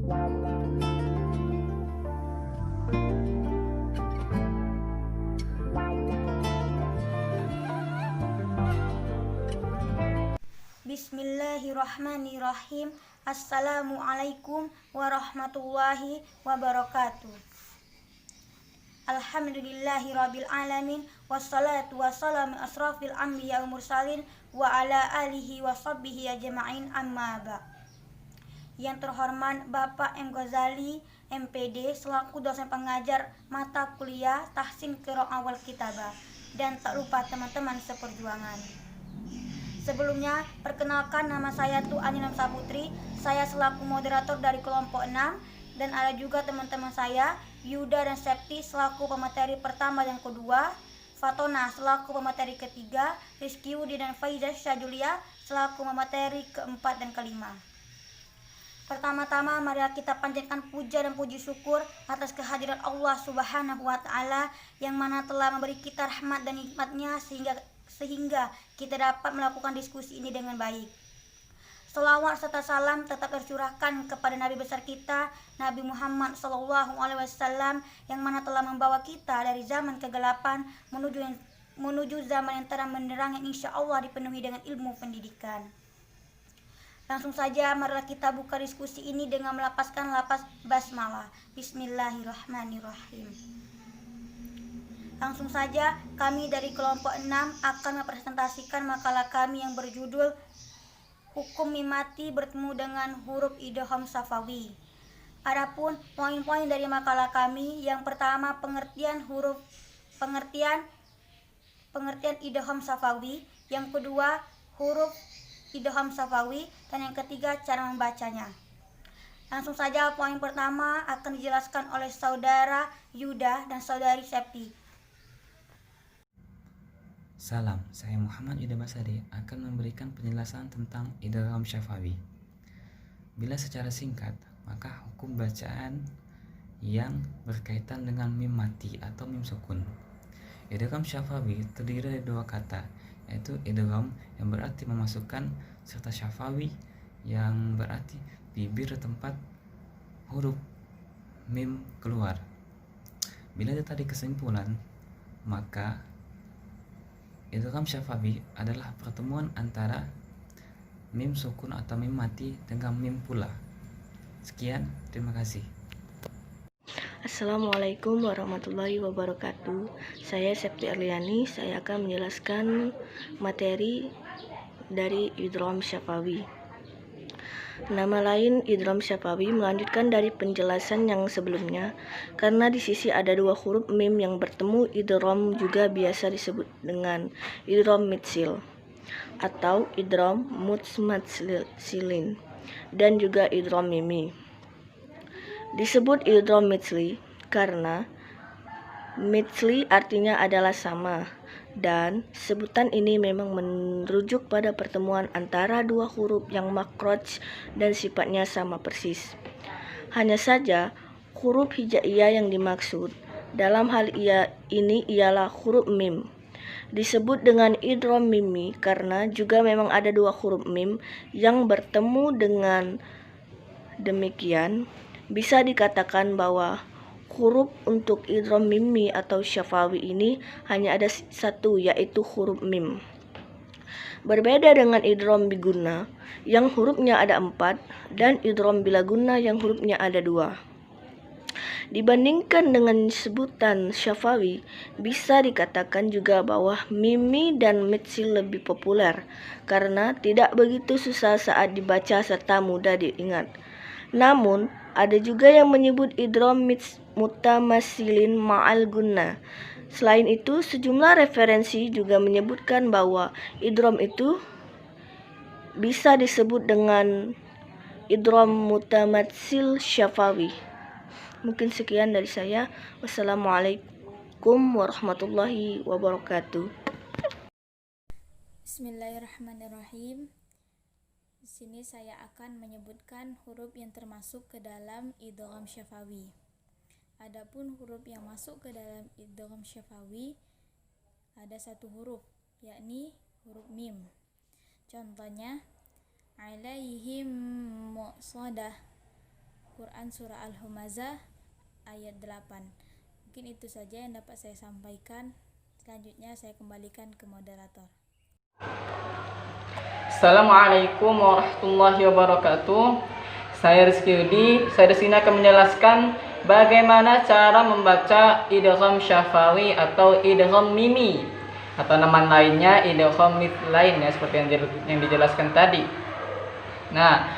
Bismillahirrahmanirrahim. Assalamualaikum warahmatullahi wabarakatuh. Alhamdulillahirabbil alamin, wassalatu wassalamu asrafil anbiya wal mursalin wa ala alihi wa sahbihi ajma'in, amma ba'. Yang terhormat Bapak M. Ghazali, MPD, selaku dosen pengajar mata kuliah Tahsin Qiraah wal Kitabah, dan tak lupa teman-teman seperjuangan. Sebelumnya, perkenalkan, nama saya Tu'aninam Saputri. Saya selaku moderator dari kelompok 6, dan ada juga teman-teman saya, Yuda dan Septi selaku pemateri pertama dan kedua, Fatona selaku pemateri ketiga, Rizky Udi dan Faiza Syajulia selaku pemateri keempat dan kelima. Pertama-tama, mari kita panjatkan puja dan puji syukur atas kehadiran Allah Subhanahu wa Ta'ala, yang mana telah memberi kita rahmat dan nikmatnya sehingga kita dapat melakukan diskusi ini dengan baik. Selawat serta salam tetap tercurahkan kepada Nabi besar kita, Nabi Muhammad SAW, yang mana telah membawa kita dari zaman kegelapan menuju zaman yang terang benderang, yang insya Allah dipenuhi dengan ilmu pendidikan. Langsung saja, marilah kita buka diskusi ini dengan melafazkan lafaz basmalah. Bismillahirrahmanirrahim. Langsung saja, kami dari kelompok 6 akan mempresentasikan makalah kami yang berjudul Hukum Mim Mati bertemu dengan huruf idgham syafawi. Adapun poin-poin dari makalah kami, yang pertama pengertian idgham syafawi, yang kedua huruf idgham syafawi, dan yang ketiga cara membacanya. Langsung saja, poin pertama akan dijelaskan oleh saudara Yuda dan saudari Septi. Salam, saya Muhammad Yuda Basari akan memberikan penjelasan tentang idgham syafawi. Bila secara singkat, maka hukum bacaan yang berkaitan dengan mim mati atau mim sukun. Idgham syafawi terdiri dari dua kata, yaitu idgham yang berarti memasukkan, serta syafawi yang berarti bibir tempat huruf mim keluar. Bila ditarik kesimpulan, maka idgham syafawi adalah pertemuan antara mim sukun atau mim mati dengan mim pula. Sekian, terima kasih. Assalamualaikum warahmatullahi wabarakatuh. Saya Septi Arliani. Saya akan menjelaskan materi dari idgham syafawi. Nama lain idgham syafawi melanjutkan dari penjelasan yang sebelumnya, karena di sisi ada dua huruf mim yang bertemu. Idgham juga biasa disebut dengan idgham mitsil atau idgham mutsmatsilin, dan juga idgham mimi. Disebut idgham mitsli karena mitsli artinya adalah sama, dan sebutan ini memang merujuk pada pertemuan antara dua huruf yang makhraj dan sifatnya sama persis. Hanya saja huruf hijaiyah yang dimaksud dalam hal ini ialah huruf mim. Disebut dengan idgham mimi karena juga memang ada dua huruf mim yang bertemu. Dengan demikian, bisa dikatakan bahwa huruf untuk idgham mimi atau syafawi ini hanya ada satu, yaitu huruf mim. Berbeda dengan idgham biguna yang hurufnya ada 4 dan idgham bila guna yang hurufnya ada 2. Dibandingkan dengan sebutan syafawi, bisa dikatakan juga bahwa mimi dan mitsil lebih populer karena tidak begitu susah saat dibaca serta mudah diingat. Namun, ada juga yang menyebut idgham mutamasilin ma'al gunna. Selain itu, sejumlah referensi juga menyebutkan bahwa idgham itu bisa disebut dengan idgham mutamatsil syafawi. Mungkin sekian dari saya. Wassalamualaikum warahmatullahi wabarakatuh. Bismillahirrahmanirrahim. Di sini saya akan menyebutkan huruf yang termasuk ke dalam idgham syafawi. Adapun huruf yang masuk ke dalam idgham syafawi ada satu huruf, yakni huruf mim. Contohnya, alaihim muqsadah. Quran Surah Al-Humazah ayat 8. Mungkin itu saja yang dapat saya sampaikan. Selanjutnya saya kembalikan ke moderator. Assalamualaikum warahmatullahi wabarakatuh. Saya Rizky Yudi. Saya di sini akan menjelaskan bagaimana cara membaca idgham syafawi atau idgham mimi, atau nama lainnya idgham mithlain ya, seperti yang dijelaskan tadi. Nah,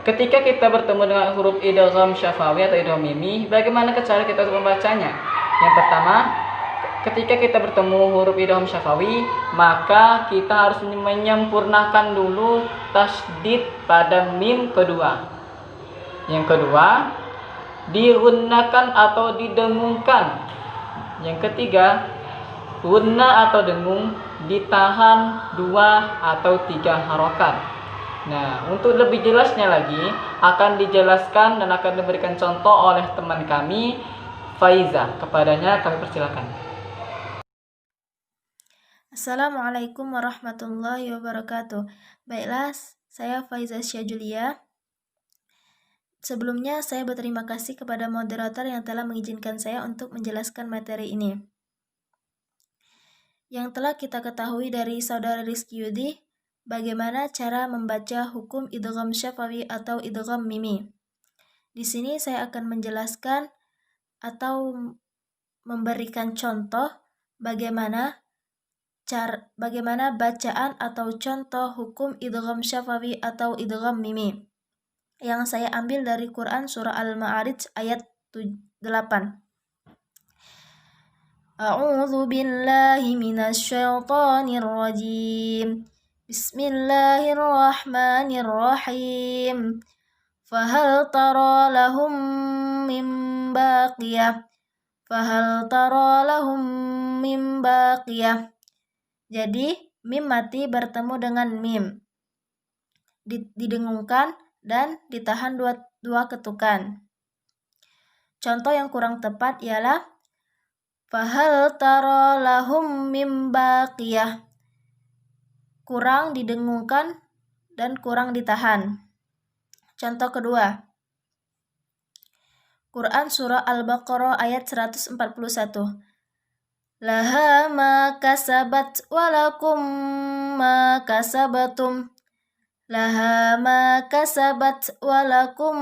ketika kita bertemu dengan huruf idgham syafawi atau idgham mimi, bagaimana cara kita membacanya? Yang pertama, ketika kita bertemu huruf idgham syafawi, maka kita harus menyempurnakan dulu tasydid pada mim kedua. Yang kedua, digunakan atau didengungkan. Yang ketiga, gunna atau dengung ditahan 2 atau 3 harokat. Nah, untuk lebih jelasnya lagi akan dijelaskan dan akan diberikan contoh oleh teman kami Faiza. Kepadanya kami persilakan. Assalamualaikum warahmatullahi wabarakatuh. Baiklah, saya Faiza Syajulia. Sebelumnya, saya berterima kasih kepada moderator yang telah mengizinkan saya untuk menjelaskan materi ini. Yang telah kita ketahui dari saudara Rizky Yudi, bagaimana cara membaca hukum idgham syafawi atau idgham mimi. Di sini saya akan menjelaskan atau memberikan contoh bagaimana bacaan atau contoh hukum idgham syafawi atau idgham mimi yang saya ambil dari Quran Surah Al-Ma'arij ayat 8. A'udzu billahi minasy syaithanir rajim. Bismillahirrahmanirrahim. Fahal tara lahum min baqiyah. Fahal tara lahum min baqiyah. Jadi, mim mati bertemu dengan mim. Didengungkan dan ditahan 2 ketukan. Contoh yang kurang tepat ialah fahal tara lahum min baqiyah. Kurang didengungkan dan kurang ditahan. Contoh kedua, Quran Surah Al-Baqarah ayat 141. Laha ma kasabat walakum ma kasabatum. Laha ma kasabat walakum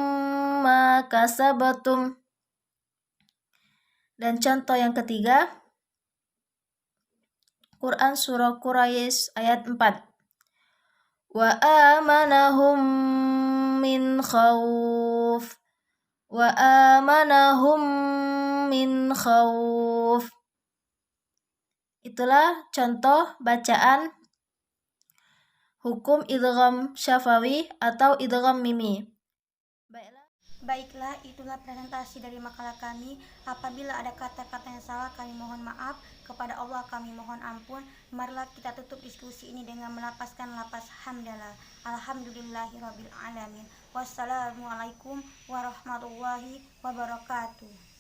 ma kasabatum. Dan contoh yang ketiga, Quran Surah Quraisy ayat 4. Wa amanahum min khawf. Wa amanahum min khawf. Itulah contoh bacaan hukum idgham syafawi atau idgham mimi. Baiklah, itulah presentasi dari makalah kami. Apabila ada kata-kata yang salah, kami mohon maaf. Kepada Allah kami mohon ampun. Marilah kita tutup diskusi ini dengan melafazkan lafaz hamdalah. Alhamdulillahirabbil alamin. Wassalamualaikum warahmatullahi wabarakatuh.